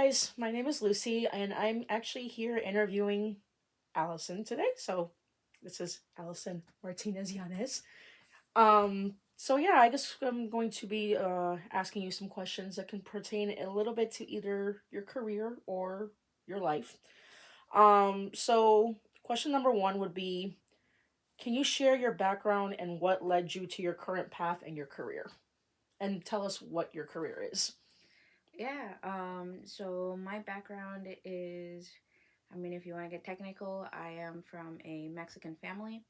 guys, my name is Lucy, and I'm actually here interviewing Allison today. So, this is Allison Martinez Yanez. I guess I'm going to be asking you some questions that can pertain a little bit to either your career or your life. Question number one would be, can you share your background and what led you to your current path in your career? And tell us what your career is. So my background is, if you want to get technical, I am from a Mexican family.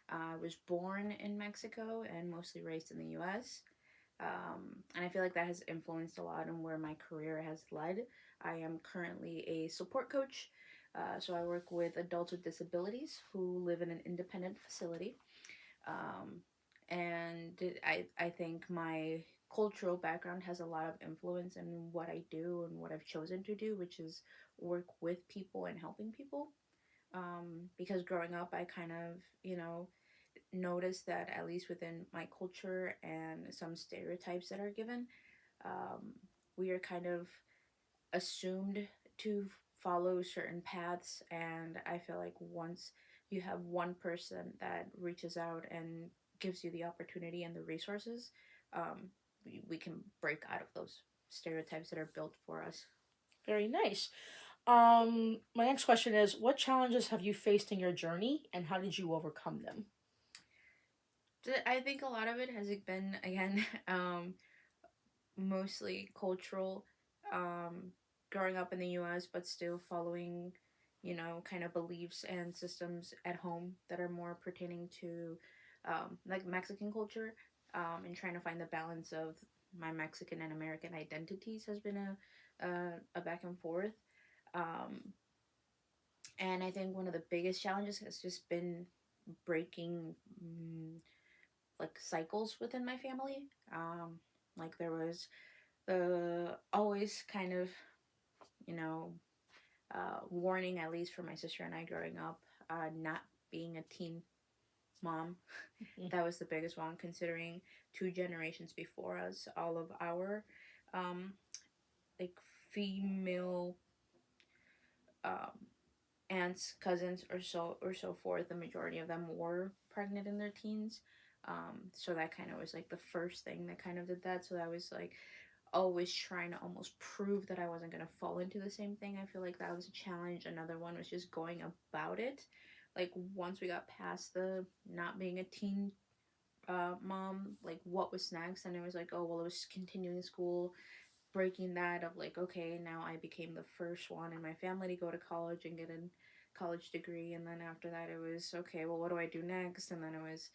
I was born in Mexico and mostly raised in the US. And I feel like that has influenced a lot on where my career has led. I am currently a support coach. So I work with adults with disabilities who live in an independent facility. Um, and I think my cultural background has a lot of influence in what I do and what I've chosen to do, which is work with people and helping people. Because growing up, I kind of, noticed that at least within my culture and some stereotypes that are given, um, we are kind of assumed to follow certain paths. And I feel like once you have one person that reaches out and gives you the opportunity and the resources, we can break out of those stereotypes that are built for us. Very nice. My next question is, what challenges have you faced in your journey and how did you overcome them? I think a lot of it has been, again, mostly cultural, um, growing up in the US, but still following, kind of beliefs and systems at home that are more pertaining to, like Mexican culture, and trying to find the balance of my Mexican and American identities has been a back and forth. Um, and I think one of the biggest challenges has just been breaking, like, cycles within my family. Like there was always kind of, you know, warning, at least for my sister and I growing up, not being a teen mom. That was the biggest one, considering two generations before us, all of our, um, like, female, um, aunts, cousins, or so forth. The majority of them were pregnant in their teens. So that kind of was like the first thing that kind of did that. So that was like always trying to almost prove that I wasn't going to fall into the same thing. I feel like that was a challenge. Another one was just going about it. Like, once we got past the not being a teen mom, like, what was next? And it was like, oh, well, it was continuing school, breaking that of like, okay, now I became the first one in my family to go to college and get a college degree. And then after that, it was, okay, well, what do I do next? And then it was,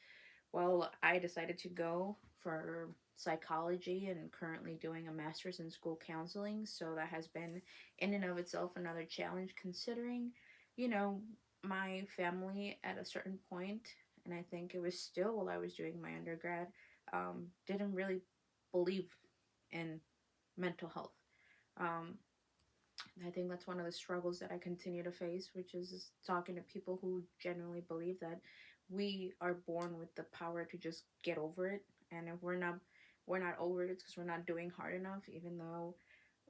well, I decided to go for psychology and currently doing a master's in school counseling. So that has been, in and of itself, another challenge, considering, you know, my family at a certain point, and I think it was still while I was doing my undergrad, didn't really believe in mental health. Um, I think that's one of the struggles that I continue to face, which is talking to people who genuinely believe that we are born with the power to just get over it, and if we're not over it, it's because we're not doing hard enough. Even though,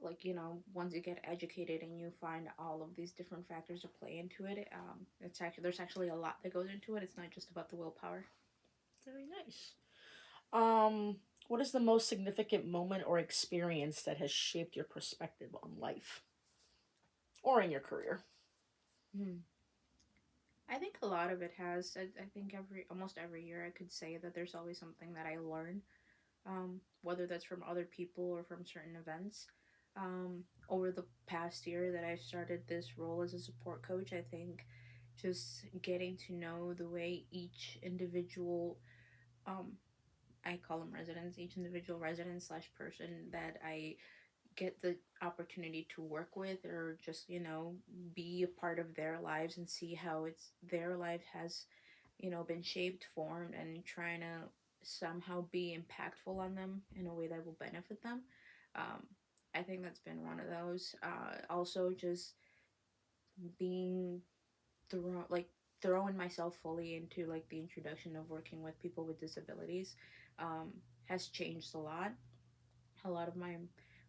like, once you get educated and you find all of these different factors to play into it, it's actually there's actually a lot that goes into it. It's not just about the willpower. Very nice. Um, what is the most significant moment or experience that has shaped your perspective on life or in your career? Hmm. I think a lot of it has. I think almost every year I could say that there's always something that I learn, whether that's from other people or from certain events. Over the past year that I started this role as a support coach, I think just getting to know the way each individual, um, I call them residents, each individual resident slash person that I get the opportunity to work with, or just, be a part of their lives and see how it's their life has, been shaped, formed, and trying to somehow be impactful on them in a way that will benefit them. Um, I think that's been one of those. Also, just being thrown like throwing myself fully into, like, the introduction of working with people with disabilities, um, has changed a lot. A lot of my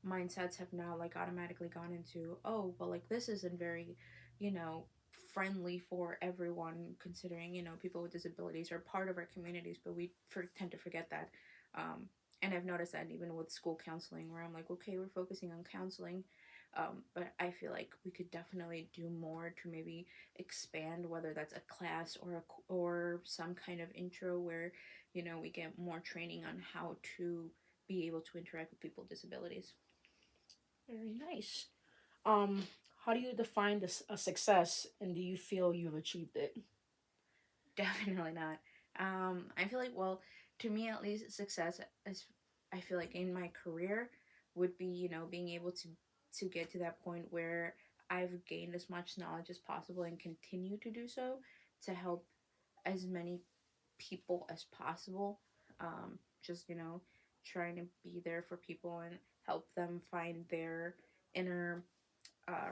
mindsets have now like automatically gone into, oh well, like this isn't very, you know, friendly for everyone, considering, you know, people with disabilities are part of our communities, but we tend to forget that. um, and I've noticed that even with school counseling, where I'm like, okay, we're focusing on counseling, but I feel like we could definitely do more to maybe expand, whether that's a class or or some kind of intro where, you know, we get more training on how to be able to interact with people with disabilities. Very nice. Um, how do you define this a success, and do you feel you've achieved it? Definitely not. I feel like, well, to me at least, success is, I feel like in my career would be, you know, being able to get to that point where I've gained as much knowledge as possible and continue to do so to help as many people as possible. Just, you know, trying to be there for people and help them find their inner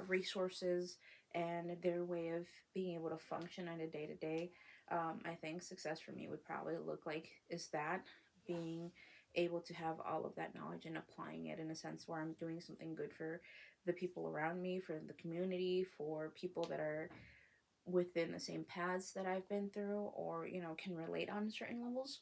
resources and their way of being able to function on a day to day. I think success for me would probably look like is that being able to have all of that knowledge and applying it in a sense where I'm doing something good for the people around me, for the community, for people that are within the same paths that I've been through, or, you know, can relate on certain levels.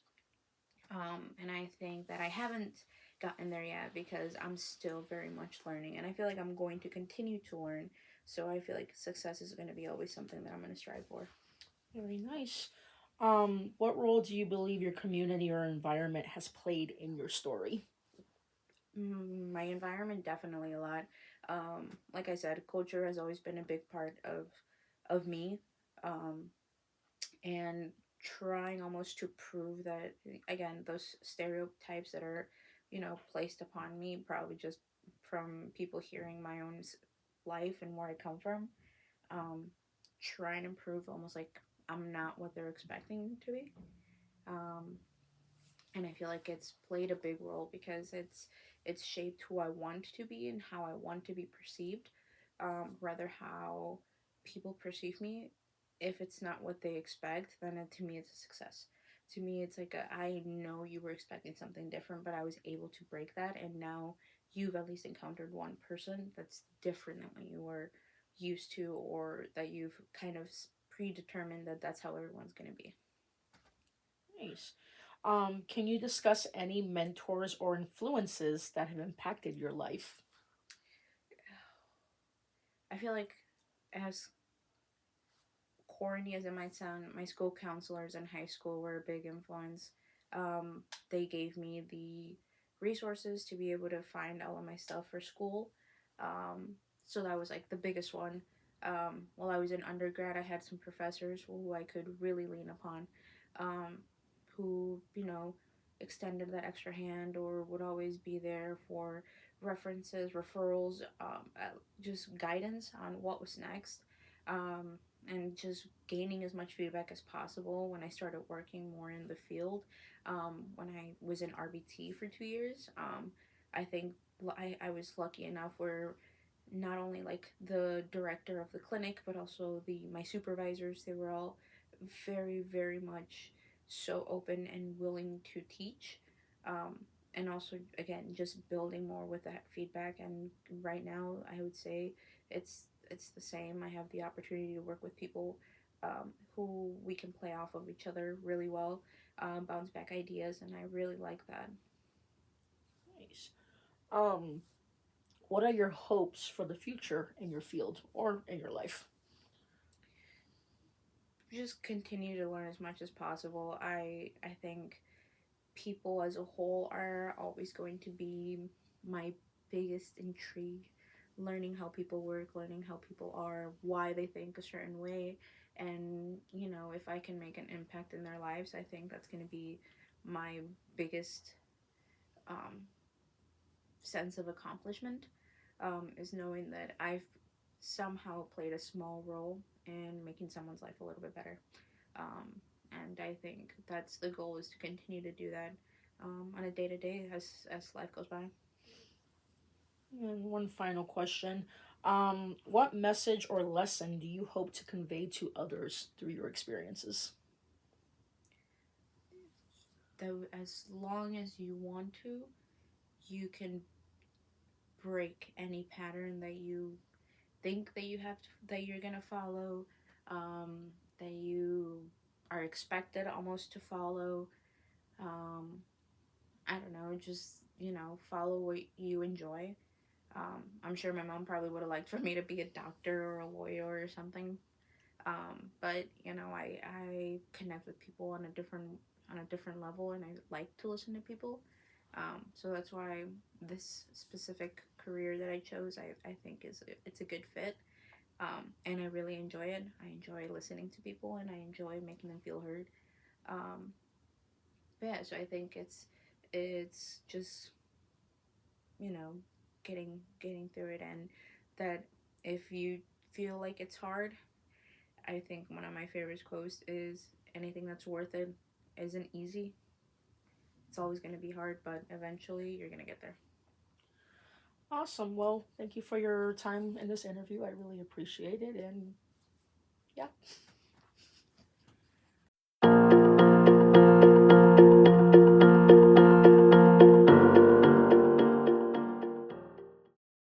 And I think that I haven't gotten there yet because I'm still very much learning, and I feel like I'm going to continue to learn. So I feel like success is going to be always something that I'm going to strive for. Very nice. What role do you believe your community or environment has played in your story? My environment, definitely a lot. Like I said, culture has always been a big part of me, um, and trying almost to prove that, again, those stereotypes that are, you know, placed upon me, probably just from people hearing my own life and where I come from. um, Trying to prove almost like I'm not what they're expecting to be. um, and I feel like it's played a big role because it's shaped who I want to be and how I want to be perceived. Rather how people perceive me. If it's not what they expect, then to me it's a success. To me, it's like I know you were expecting something different, but I was able to break that, and now you've at least encountered one person that's different than what you were used to, or that you've kind of predetermined that that's how everyone's going to be. Nice. Can you discuss any mentors or influences that have impacted your life? I feel like, as corny as it might sound, my school counselors in high school were a big influence. They gave me the resources to be able to find all of my stuff for school. Um, so that was like the biggest one. While I was in undergrad, I had some professors who I could really lean upon, um, who, you know, extended that extra hand or would always be there for references, referrals, just guidance on what was next. Um, and just gaining as much feedback as possible when I started working more in the field. When I was in RBT for 2 years, I think I was lucky enough where not only like the director of the clinic, but also my supervisors, they were all very, very much so open and willing to teach. Um, and also, again, just building more with that feedback. And right now, I would say it's the same. I have the opportunity to work with people, who we can play off of each other really well, bounce back ideas, and I really like that. Nice. Um, what are your hopes for the future in your field or in your life? Just continue to learn as much as possible. I think people as a whole are always going to be my biggest intrigue. Learning how people work, learning how people are, why they think a certain way, and, you know, if I can make an impact in their lives, I think that's going to be my biggest, um, sense of accomplishment, is knowing that I've somehow played a small role in making someone's life a little bit better. Um, and I think that's the goal, is to continue to do that, on a day to day as life goes by. And one final question. What message or lesson do you hope to convey to others through your experiences? Though, as long as you want to, you can break any pattern that you think that you have to, that you're gonna follow, that you are expected almost to follow. um, I don't know, just, follow what you enjoy. I'm sure my mom probably would have liked for me to be a doctor or a lawyer or something. But I connect with people on a different level, and I like to listen to people. So that's why this specific career that I chose, I think it's a good fit. And I really enjoy it. I enjoy listening to people, and I enjoy making them feel heard. Um, but yeah, so I think it's just, you know getting through it, and that if you feel like it's hard, I think one of my favorite quotes is, anything that's worth it isn't easy. It's always going to be hard, but eventually you're going to get there. Awesome. Well, thank you for your time in this interview. I really appreciate it. And yeah.